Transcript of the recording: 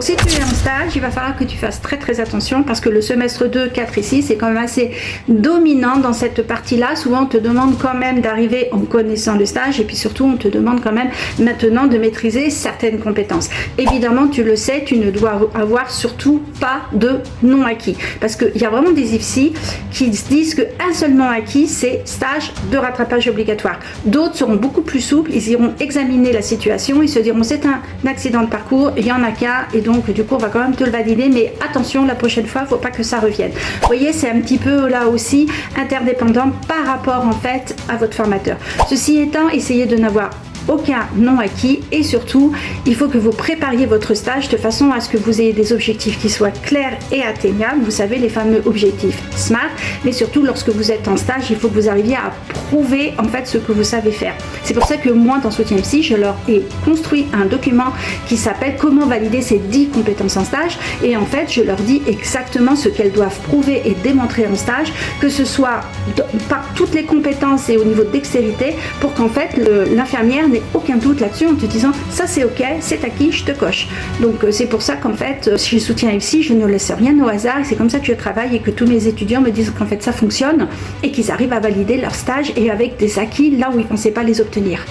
Si tu es en stage, il va falloir que tu fasses très attention parce que le semestre 2, 4 ici, c'est quand même assez dominant dans cette partie-là. Souvent, on te demande quand même d'arriver en connaissant le stage et puis surtout, on te demande quand même maintenant de maîtriser certaines compétences. Évidemment, tu le sais, tu ne dois avoir surtout pas de non acquis parce qu'il y a vraiment des IFSI qui se disent qu'un seul non acquis, c'est stage de rattrapage obligatoire. D'autres seront beaucoup plus souples, ils iront examiner la situation, ils se diront c'est un accident de parcours, il y en a qu'un et donc du coup on va quand même te le valider, mais attention la prochaine fois, il ne faut pas que ça revienne. Vous voyez, c'est un petit peu là aussi interdépendant par rapport en fait à votre formateur. Ceci étant, essayez de n'avoir aucun non acquis et surtout il faut que vous prépariez votre stage de façon à ce que vous ayez des objectifs qui soient clairs et atteignables, vous savez les fameux objectifs SMART, mais surtout lorsque vous êtes en stage il faut que vous arriviez à prouver en fait ce que vous savez faire. C'est pour ça que moi dans Soutien Psy je leur ai construit un document qui s'appelle comment valider ces 10 compétences en stage et en fait je leur dis exactement ce qu'elles doivent prouver et démontrer en stage, que ce soit par toutes les compétences et au niveau de dextérité pour qu'en fait l'infirmière n'ait aucun doute là-dessus en te disant ça c'est ok, c'est acquis, je te coche. Donc c'est pour ça qu'en fait chez Soutien Psy je ne laisse rien au hasard, c'est comme ça que je travaille et que tous mes étudiants me disent qu'en fait ça fonctionne et qu'ils arrivent à valider leur stage et avec des acquis là où ils ne pensaient pas les obtenir.